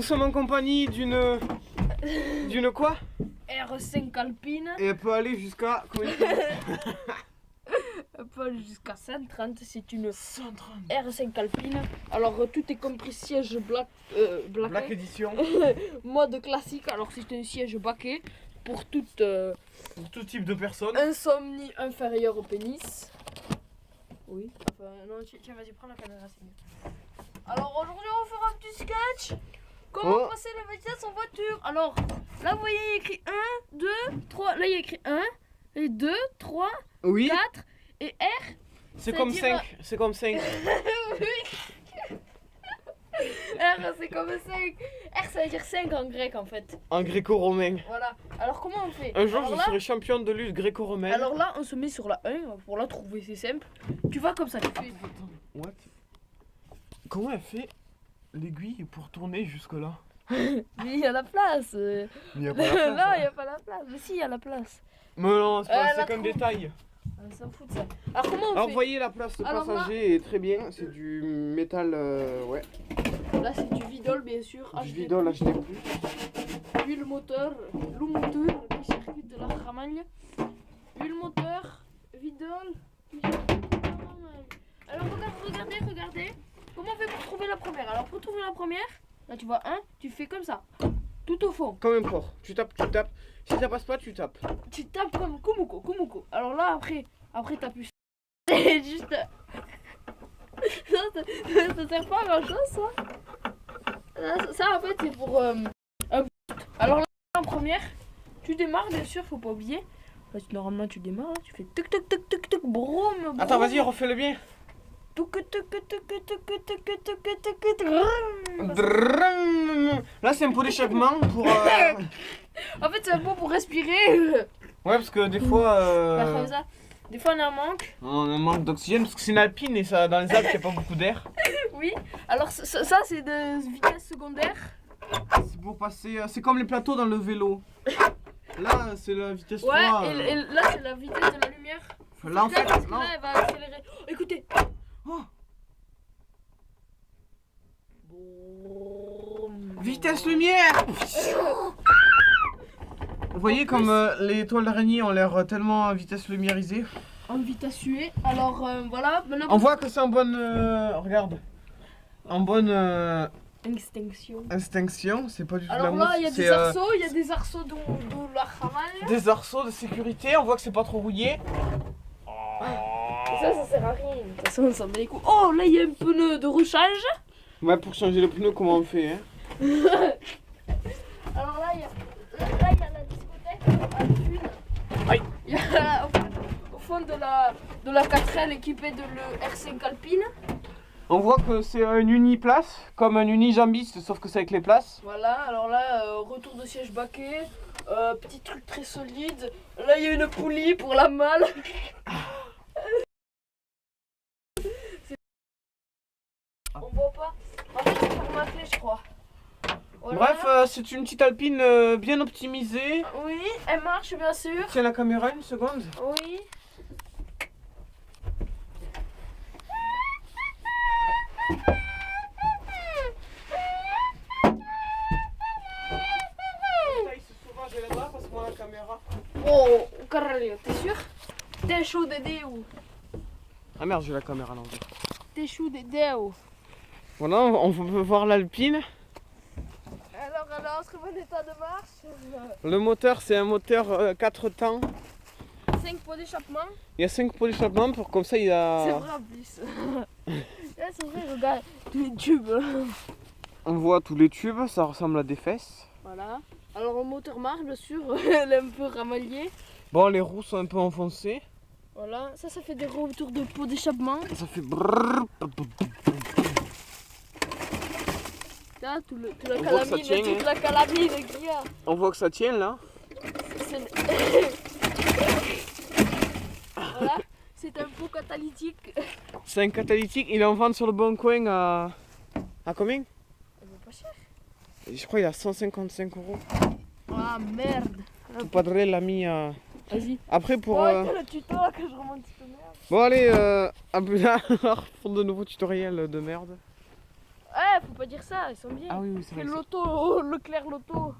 sommes en compagnie d'une quoi? R5 Alpine. Et elle peut aller jusqu'à combien de kilomètres? Elle peut aller jusqu'à 130. C'est une 130. R5 Alpine. Alors tout est compris, siège Black Edition. mode classique. Alors c'est un siège baquet pour toute Pour tout type de personnes. insomnie inférieure au pénis. Oui. Enfin, non, tiens, vas-y, prends la caméra, c'est mieux. Alors aujourd'hui, on va faire un petit sketch. Comment passer la vitesse en voiture. Alors, là, vous voyez, il y a écrit 1, 2, 3. Là, il y a écrit 1, et 2, 3, Oui. 4 et R. C'est comme 5. C'est comme 5. R, c'est comme 5. R, ça veut dire 5 en grec, en fait. En gréco-romain. Voilà. Alors, comment on fait? Un jour, alors je là, serai championne de lutte gréco-romaine. alors là, on se met sur la 1 pour la trouver, c'est simple. Tu vas comme ça, tu fais. What? Comment elle fait l'aiguille pour tourner jusque-là? Mais il y a la place. Il n'y a pas la place. Là, il n'y hein. a pas la place. Mais si, il y a la place. Mais non, c'est la qu'un trouve. détail. On s'en fout de ça. Alors, comment on Alors, fait? voyez, la place de Alors là- passager est très bien. C'est du métal, ouais. Là, c'est du Vidol, bien sûr. Du HD+. Vidol HD+. Huile moteur, le moteur qui circuite la ramagne. Huile moteur, Vidol qui circuite la ramagne. Alors, regardez. Comment on fait pour trouver la première? Alors, pour trouver la première, là, tu vois, tu fais comme ça. Tout au fond. Comme un porc. Tu tapes. Si ça passe pas, tu tapes. Tu tapes comme Kumuko. Alors là, après t'appuies. C'est juste. Ça sert pas à grand chose, ça. Ça, en fait, c'est pour. Alors là, en première, tu démarres, bien sûr, faut pas oublier. Là, normalement, tu démarres, tu fais tuc tuc tuc tuc tuc, brom. Attends, vas-y, refais-le bien. Là, c'est un pot d'échappement pour. En fait, c'est un peu pour respirer. Ouais, parce que des fois. Comme ça. Des fois, on en manque. On a un manque d'oxygène parce que c'est une alpine et ça, dans les Alpes, il n'y a pas beaucoup d'air. Oui. Alors, ça c'est de vitesse secondaire. C'est pour passer. C'est comme les plateaux dans le vélo. Là, c'est la vitesse 3. Ouais, et là, c'est la vitesse de la lumière. Là, en fait. Parce que Non. là, elle va accélérer. Oh, écoutez. Oh, vitesse lumière. Vous voyez comme les toiles d'araignée ont l'air tellement à vitesse lumiérisée. En vitesse suée. Alors, voilà. Maintenant, On voit que c'est en bonne. Regarde. En bonne extinction. extinction. C'est pas du tout Alors la là, mousse. il y a C'est des arceaux. Il y a des arceaux de la ramagne. des arceaux de sécurité. On voit que c'est pas trop rouillé. Et ça sert à rien. De toute façon, on s'en bat les couilles. Oh, là, il y a un pneu de rechange. Ouais, pour changer le pneu, comment on fait hein? Alors là, il y a la discothèque à Thune. Aïe. Il y a au fond de la 4L équipée de le R5 Alpine. On voit que c'est une uniplace, comme un unijambiste, sauf que c'est avec les places. Voilà, alors là, retour de siège baquet, petit truc très solide. Là, il y a une poulie pour la malle. On voit pas. En fait, c'est par ma clé, je crois. Voilà. Bref, c'est une petite alpine bien optimisée. Oui, elle marche bien sûr. Tiens la caméra une seconde. Oui. Sauvage est là-bas parce qu'on a la caméra. Oh, Carrelio, t'es sûr? T'es chaud d'aider ou? Ah merde, j'ai la caméra à l'envers. T'es chaud d'aider ou? Voilà, on peut voir l'alpine. Alors, elle est en très bon état de marche. Le moteur, c'est un moteur 4 temps. 5 pots d'échappement. Il y a 5 pots d'échappement pour comme ça il C'est a. vrai en plus. Là, c'est vrai, regarde tous les tubes. On voit tous les tubes, ça ressemble à des fesses. Voilà. Alors, le moteur marche, bien sûr. Elle est un peu ramalliée. Bon, les roues sont un peu enfoncées. Voilà. Ça fait des retours de pots d'échappement. Ça fait brrrr. Là, toute On la voit que ça calamine, tient, toute hein. la calamine qu'il y a. On voit que ça tient là. Voilà. C'est un pot catalytique. C'est un catalytique, il est en vente sur le bon coin à combien? Elle vaut pas cher. Je crois qu'il est à 155 €. Ah merde. Tout padré l'a mis à. Vas-y. Après pour. Oh, il y a le tuto là que je remonte un peu merde. Bon allez, à plus tard pour de nouveaux tutoriels de merde. Ouais, faut pas dire ça, ils sont bien. Ah oui, oui, c'est C'est vrai. l'auto, Leclerc l'auto.